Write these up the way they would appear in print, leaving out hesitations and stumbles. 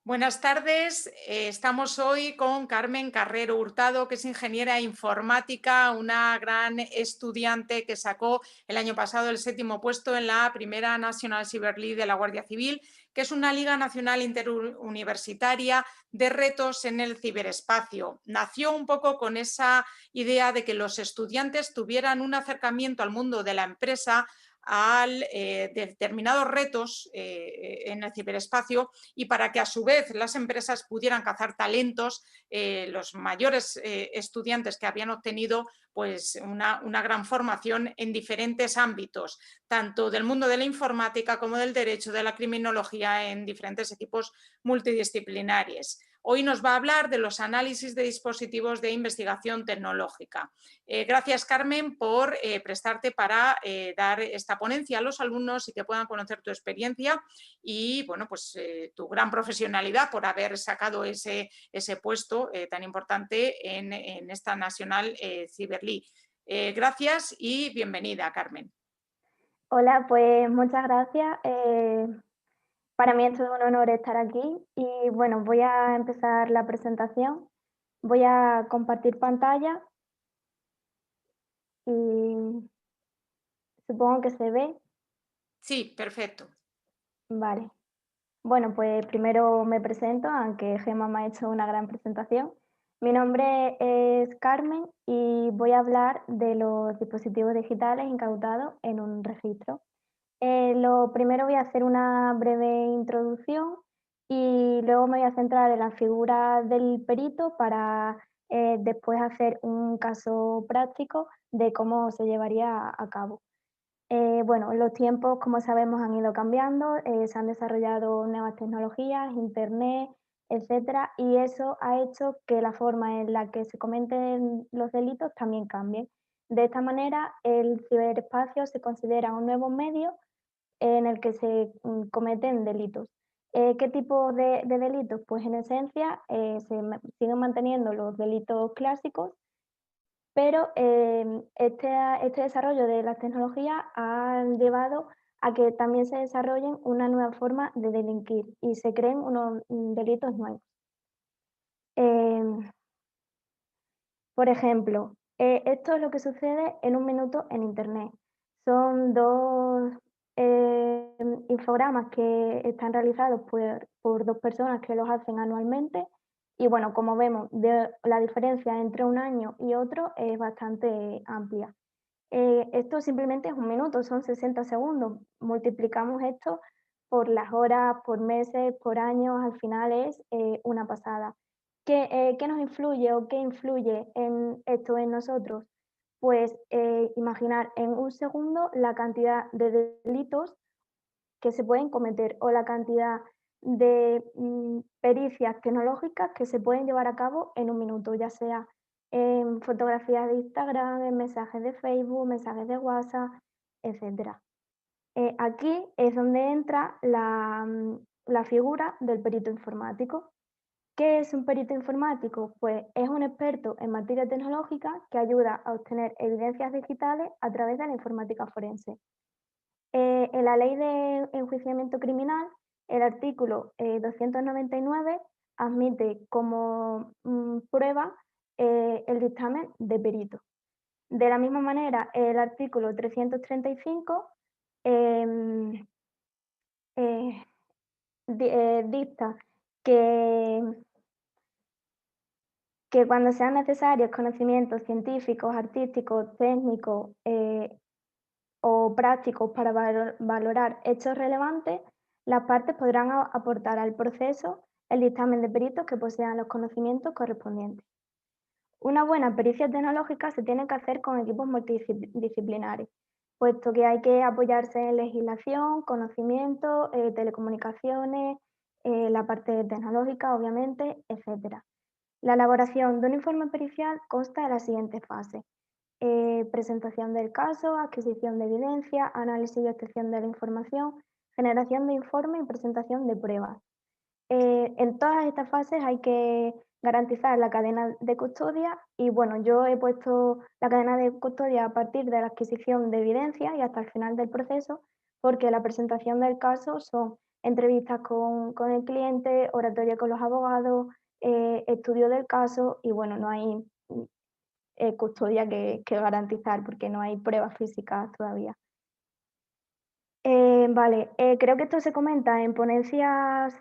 Buenas tardes. Estamos hoy con Carmen Carrero Hurtado, que es ingeniera informática, una gran estudiante que sacó el año pasado el 7º puesto en la primera National Cyber League de la Guardia Civil, que es una liga nacional interuniversitaria de retos en el ciberespacio. Nació un poco con esa idea de que los estudiantes tuvieran un acercamiento al mundo de la empresa, a determinados retos en el ciberespacio, y para que a su vez las empresas pudieran cazar talentos, los mayores estudiantes que habían obtenido pues una gran formación en diferentes ámbitos, tanto del mundo de la informática como del derecho, de la criminología, en diferentes equipos multidisciplinares. Hoy nos va a hablar de los análisis de dispositivos de investigación tecnológica. Gracias, Carmen, por prestarte para dar esta ponencia a los alumnos y que puedan conocer tu experiencia y bueno, pues tu gran profesionalidad por haber sacado ese puesto tan importante en esta Nacional Cyber League. Gracias y bienvenida, Carmen. Hola, pues muchas gracias. Para mí es todo un honor estar aquí y bueno, voy a empezar la presentación. Voy a compartir pantalla y supongo que se ve. Sí, perfecto. Vale. Bueno, pues primero me presento, aunque Gemma me ha hecho una gran presentación. Mi nombre es Carmen y voy a hablar de los dispositivos digitales incautados en un registro. Lo primero voy a hacer una breve introducción y luego me voy a centrar en la figura del perito para después hacer un caso práctico de cómo se llevaría a cabo. Bueno, los tiempos, como sabemos, han ido cambiando, se han desarrollado nuevas tecnologías, internet, etcétera, y eso ha hecho que la forma en la que se cometen los delitos también cambie. De esta manera, el ciberespacio se considera un nuevo medio en el que se cometen delitos. ¿Qué tipo de delitos? Pues en esencia siguen manteniendo los delitos clásicos, pero este desarrollo de las tecnologías ha llevado a que también se desarrollen una nueva forma de delinquir y se creen unos delitos nuevos. Em, por ejemplo, esto es lo que sucede en un minuto en Internet. Son dos infogramas que están realizados por dos personas que los hacen anualmente. Y bueno, como vemos, la diferencia entre un año y otro es bastante amplia. Esto simplemente es un minuto, son 60 segundos. Multiplicamos esto por las horas, por meses, por años, al final es una pasada. ¿Qué nos influye o qué influye en esto en nosotros? Pues imaginar en un segundo la cantidad de delitos que se pueden cometer o la cantidad de pericias tecnológicas que se pueden llevar a cabo en un minuto, ya sea en fotografías de Instagram, en mensajes de Facebook, mensajes de WhatsApp, etcétera. Aquí es donde entra la figura del perito informático. ¿Qué es un perito informático? Pues es un experto en materia tecnológica que ayuda a obtener evidencias digitales a través de la informática forense. En la Ley de Enjuiciamiento Criminal, el artículo 299 admite como prueba el dictamen de perito. De la misma manera, el artículo 335 em, eh, dicta que, que cuando sean necesarios conocimientos científicos, artísticos, técnicos o prácticos para valorar hechos relevantes, las partes podrán aportar al proceso el dictamen de peritos que posean los conocimientos correspondientes. Una buena pericia tecnológica se tiene que hacer con equipos multidisciplinares, puesto que hay que apoyarse en legislación, conocimiento, telecomunicaciones, la parte tecnológica, obviamente, etcétera. La elaboración de un informe pericial consta de las siguientes fases: presentación del caso, adquisición de evidencia, análisis y obtención de la información, generación de informe y presentación de pruebas. En todas estas fases hay que garantizar la cadena de custodia y bueno, yo he puesto la cadena de custodia a partir de la adquisición de evidencia y hasta el final del proceso, porque la presentación del caso son entrevistas con el cliente, oratoria con los abogados, estudio del caso y bueno, no hay custodia que garantizar porque no hay pruebas físicas todavía. Vale, creo que esto se comenta en ponencias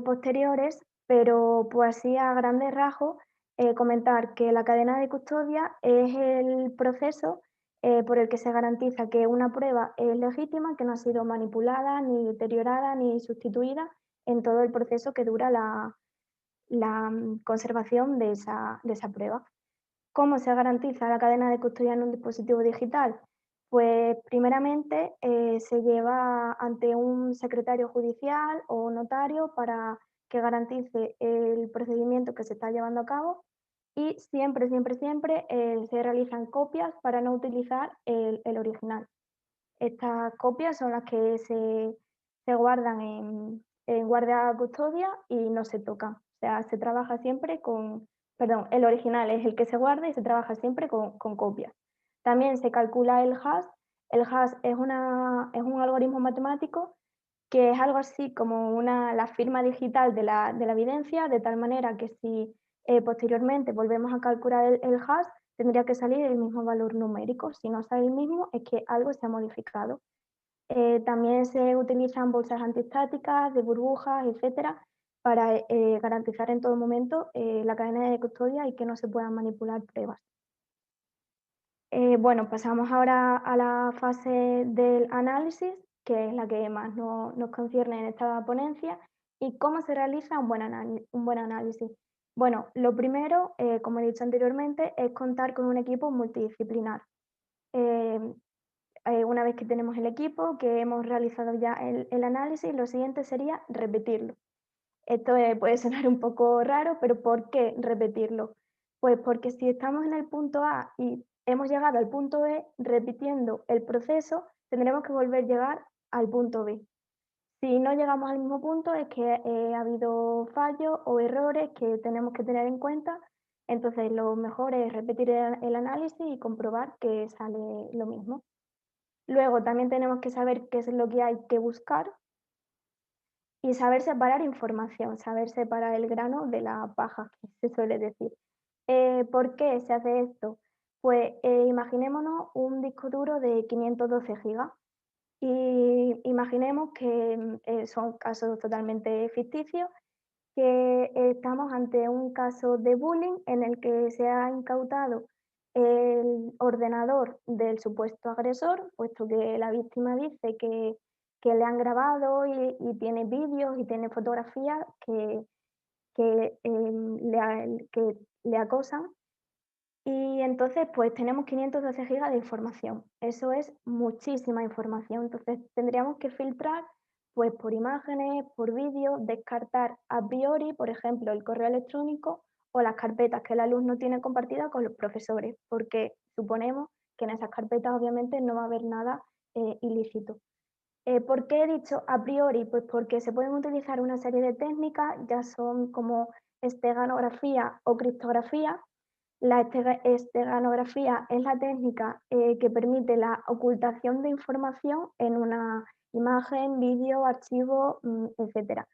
posteriores, pero pues así a grandes rasgos, comentar que la cadena de custodia es el proceso por el que se garantiza que una prueba es legítima, que no ha sido manipulada, ni deteriorada, ni sustituida en todo el proceso que dura la conservación de esa prueba. ¿Cómo se garantiza la cadena de custodia en un dispositivo digital? Pues primeramente se lleva ante un secretario judicial o notario para que garantice el procedimiento que se está llevando a cabo y siempre, siempre, siempre se realizan copias para no utilizar el original. Estas copias son las que se guardan en guardia custodia y no se tocan. O sea, se trabaja siempre con, perdón, el original es el que se guarda y se trabaja siempre con copias. También se calcula el hash. El hash es un algoritmo matemático que es algo así como la firma digital de la evidencia, de tal manera que si posteriormente volvemos a calcular el hash, tendría que salir el mismo valor numérico. Si no sale el mismo, es que algo se ha modificado. También se utilizan bolsas antiestáticas, de burbujas, etcétera, para garantizar en todo momento la cadena de custodia y que no se puedan manipular pruebas. Bueno, pasamos ahora a la fase del análisis, que es la que más nos concierne en esta ponencia, y cómo se realiza un buen análisis. Bueno, lo primero, como he dicho anteriormente, es contar con un equipo multidisciplinar. Eh, una vez que tenemos el equipo, que hemos realizado ya el análisis, lo siguiente sería repetirlo. Esto puede sonar un poco raro, pero ¿por qué repetirlo? Pues porque si estamos en el punto A y hemos llegado al punto B, repitiendo el proceso, tendremos que volver a llegar al punto B. Si no llegamos al mismo punto es que ha habido fallos o errores que tenemos que tener en cuenta. Entonces lo mejor es repetir el análisis y comprobar que sale lo mismo. Luego también tenemos que saber qué es lo que hay que buscar y saber separar información, saber separar el grano de la paja, que se suele decir. ¿Por qué se hace esto? Pues imaginémonos un disco duro de 512 gigas y imaginemos que son casos totalmente ficticios, que estamos ante un caso de bullying en el que se ha incautado el ordenador del supuesto agresor, puesto que la víctima dice que le han grabado y tiene vídeos y tiene fotografías que le acosan. Y entonces, pues tenemos 512 gigas de información. Eso es muchísima información. Entonces, tendríamos que filtrar, pues por imágenes, por vídeos, descartar a priori, por ejemplo, el correo electrónico o las carpetas que el alumno tiene compartidas con los profesores, porque suponemos que en esas carpetas obviamente no va a haber nada ilícito. ¿Por qué he dicho a priori? Pues porque se pueden utilizar una serie de técnicas, ya son como esteganografía o criptografía. La esteganografía es la técnica que permite la ocultación de información en una imagen, vídeo, archivo, etcétera.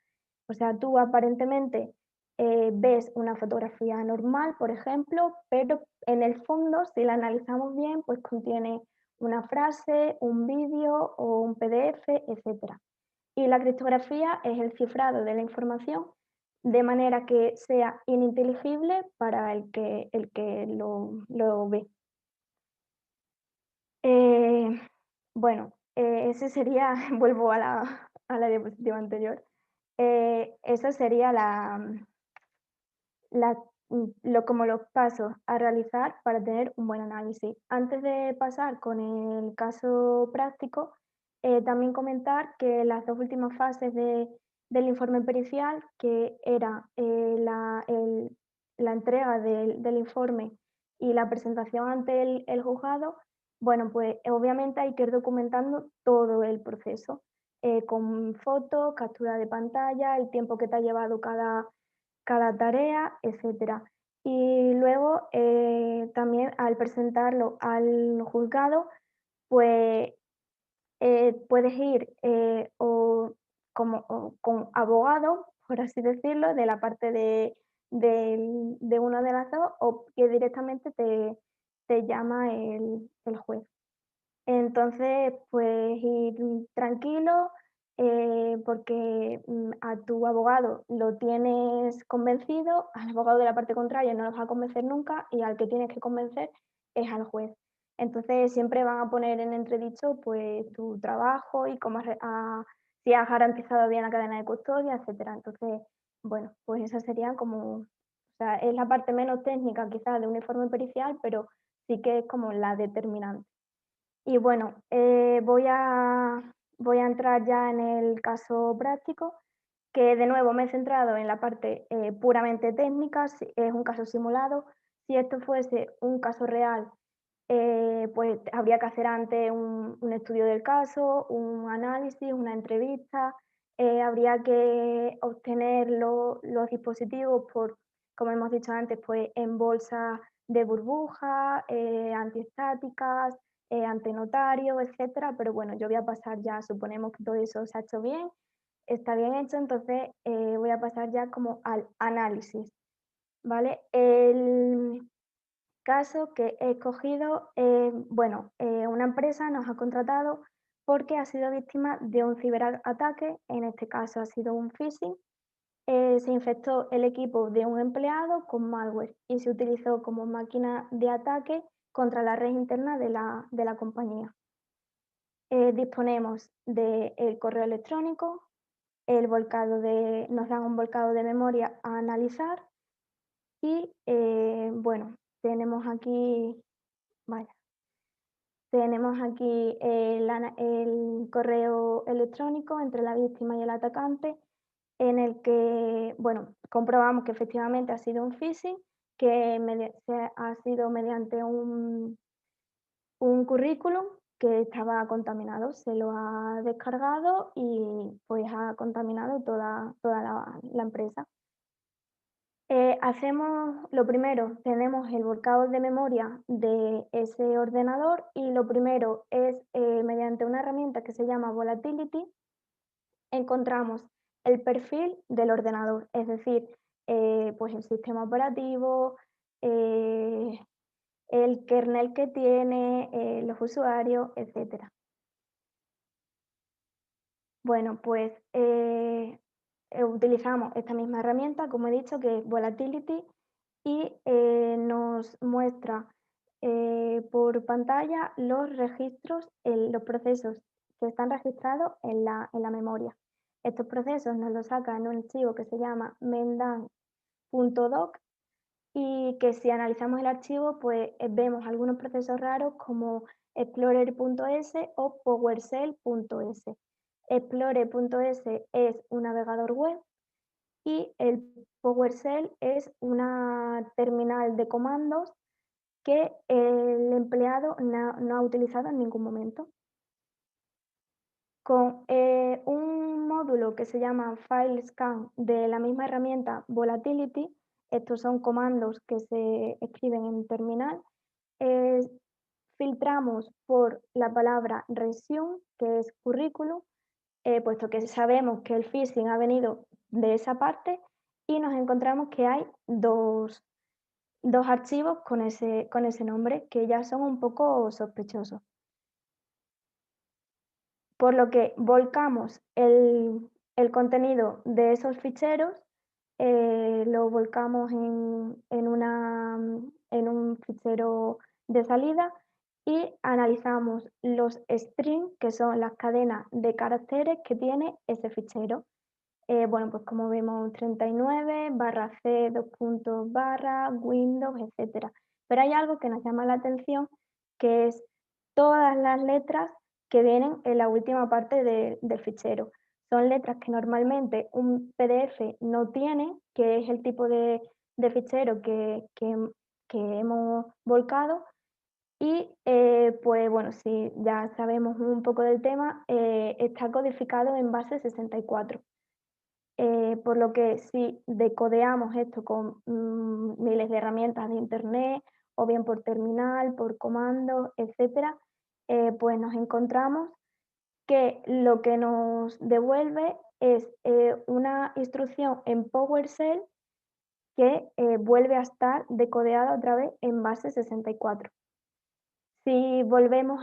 O sea, tú aparentemente ves una fotografía normal, por ejemplo, pero en el fondo, si la analizamos bien, pues contiene una frase, un vídeo o un PDF, etcétera. Y la criptografía es el cifrado de la información de manera que sea ininteligible para el que lo ve. Eh, bueno, ese sería, vuelvo a la diapositiva anterior, esa sería como los pasos a realizar para tener un buen análisis. Antes de pasar con el caso práctico, también comentar que las dos últimas fases del informe pericial, que era la entrega del informe y la presentación ante el juzgado, bueno, pues obviamente hay que ir documentando todo el proceso, con fotos, captura de pantalla, el tiempo que te ha llevado cada tarea, etcétera. Y luego también al presentarlo al juzgado, pues puedes ir o con abogado, por así decirlo, de la parte de una de las dos, o que directamente te llama el juez. Entonces, pues ir tranquilo, porque a tu abogado lo tienes convencido, al abogado de la parte contraria no lo vas a convencer nunca y al que tienes que convencer es al juez. Entonces, siempre van a poner en entredicho pues tu trabajo y si has garantizado bien la cadena de custodia, etcétera. Entonces, bueno, pues esa sería como, o sea, es la parte menos técnica quizás de un informe pericial, pero sí que es como la determinante. Y bueno, voy a entrar ya en el caso práctico, que de nuevo me he centrado en la parte puramente técnica, es un caso simulado. Si esto fuese un caso real, pues habría que hacer antes un estudio del caso, un análisis, una entrevista, habría que obtener los dispositivos como hemos dicho antes, pues en bolsas de burbuja, antiestáticas, ante notario, etcétera. Pero bueno, yo voy a pasar ya, suponemos que todo eso se ha hecho bien, está bien hecho, entonces voy a pasar ya como al análisis, ¿vale? El caso que he escogido, bueno, una empresa nos ha contratado porque ha sido víctima de un ciberataque, en este caso ha sido un phishing. Se infectó el equipo de un empleado con malware y se utilizó como máquina de ataque contra la red interna de la compañía. Disponemos del correo electrónico, nos dan un volcado de memoria a analizar y bueno, tenemos aquí, vaya, tenemos aquí el correo electrónico entre la víctima y el atacante, en el que, bueno, comprobamos que efectivamente ha sido un phishing, que ha sido mediante un currículum que estaba contaminado, se lo ha descargado y pues ha contaminado toda la empresa. Hacemos lo primero, tenemos el volcado de memoria de ese ordenador y lo primero es mediante una herramienta que se llama Volatility, encontramos el perfil del ordenador, es decir, pues el sistema operativo, eh, el kernel que tiene, los usuarios, etcétera. Bueno, pues utilizamos esta misma herramienta, como he dicho, que es Volatility, y nos muestra por pantalla los registros, los procesos que están registrados en la memoria. Estos procesos nos los saca en un archivo que se llama mendan.doc y que si analizamos el archivo, pues vemos algunos procesos raros como explorer.s o powershell.s. Explorer.s es un navegador web y el PowerShell es una terminal de comandos que el empleado no ha utilizado en ningún momento. Con un módulo que se llama FileScan de la misma herramienta Volatility, estos son comandos que se escriben en terminal, eh, filtramos por la palabra resume, que es currículum, puesto que sabemos que el phishing ha venido de esa parte y nos encontramos que hay dos archivos con ese nombre que ya son un poco sospechosos. Por lo que volcamos el contenido de esos ficheros, lo volcamos en un fichero de salida y analizamos los strings, que son las cadenas de caracteres que tiene ese fichero. Bueno, pues como vemos 39 barra C, dos puntos barra, Windows, etcétera. Pero hay algo que nos llama la atención, que es todas las letras que vienen en la última parte del fichero. Son letras que normalmente un PDF no tiene, que es el tipo de fichero que hemos volcado. Y pues bueno, si ya sabemos un poco del tema, está codificado en base 64. Por lo que si decodeamos esto con miles de herramientas de internet, o bien por terminal, por comando, etcétera, pues nos encontramos que lo que nos devuelve es una instrucción en PowerShell que vuelve a estar decodeada otra vez en base 64. Si volvemos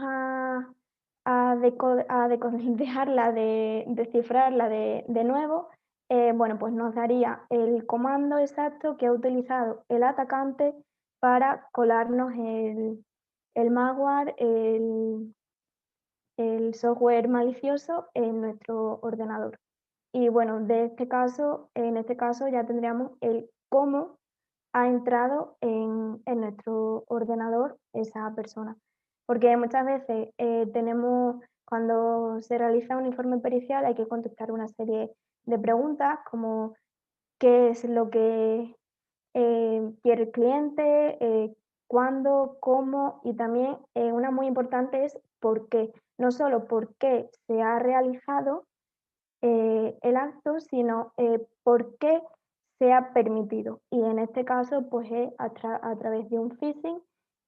dejarla de descifrarla de nuevo, bueno, pues nos daría el comando exacto que ha utilizado el atacante para colarnos el malware, el software malicioso en nuestro ordenador. Y bueno, en este caso ya tendríamos el cómo ha entrado en nuestro ordenador esa persona. Porque muchas veces cuando se realiza un informe pericial, hay que contestar una serie de preguntas como qué es lo que quiere el cliente, cuándo, cómo y también una muy importante es por qué. No solo por qué se ha realizado el acto, sino por qué se ha permitido. Y en este caso, pues es a través de un phishing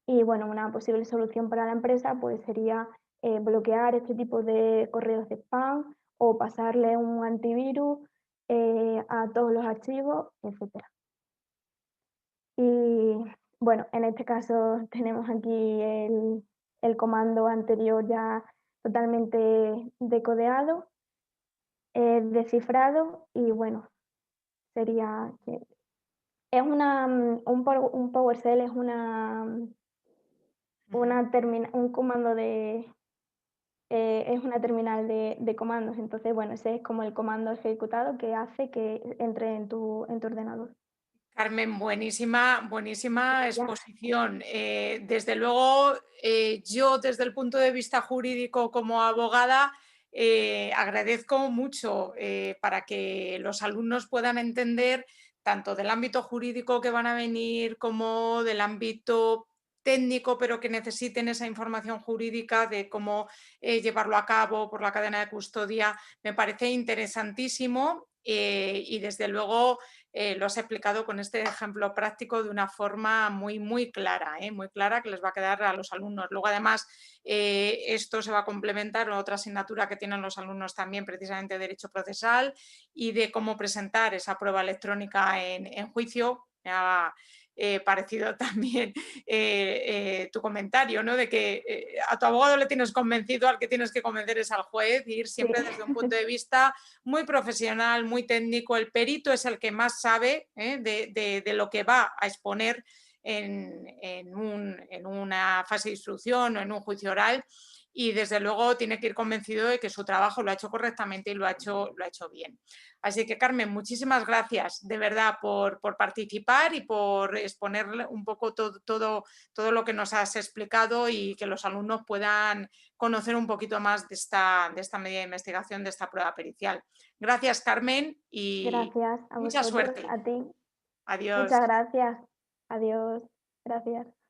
y bueno, una posible solución para la empresa pues sería bloquear este tipo de correos de spam o pasarle un antivirus a todos los archivos, etcétera. Y bueno, en este caso tenemos aquí el comando anterior ya totalmente decodeado, descifrado y bueno, sería que es un PowerShell es Ujú. un comando es una terminal de comandos. Entonces, bueno, ese es como el comando ejecutado que hace que entre en tu ordenador. Carmen, buenísima, buenísima Ya, exposición. Desde luego, yo desde el punto de vista jurídico como abogada, agradezco mucho para que los alumnos puedan entender tanto del ámbito jurídico que van a venir como del ámbito técnico, pero que necesiten esa información jurídica de cómo llevarlo a cabo por la cadena de custodia. Me parece interesantísimo y desde luego lo has explicado con este ejemplo práctico de una forma muy, muy clara que les va a quedar a los alumnos. Luego, además, esto se va a complementar con otra asignatura que tienen los alumnos también, precisamente de Derecho Procesal y de cómo presentar esa prueba electrónica en juicio. Me ha parecido también tu comentario, ¿no? De que a tu abogado le tienes convencido, al que tienes que convencer es al juez, y ir sí, siempre desde un punto de vista muy profesional, muy técnico. El perito es el que más sabe de lo que va a exponer en una fase de instrucción o en un juicio oral y desde luego tiene que ir convencido de que su trabajo lo ha hecho correctamente y lo ha hecho bien. Así que Carmen, muchísimas gracias de verdad por participar y por exponer un poco todo lo que nos has explicado y que los alumnos puedan conocer un poquito más de esta medida de investigación, de esta prueba pericial. Gracias, Carmen, y gracias a mucha vosotros, suerte. a ti. Adiós. Muchas gracias. Adiós. Gracias.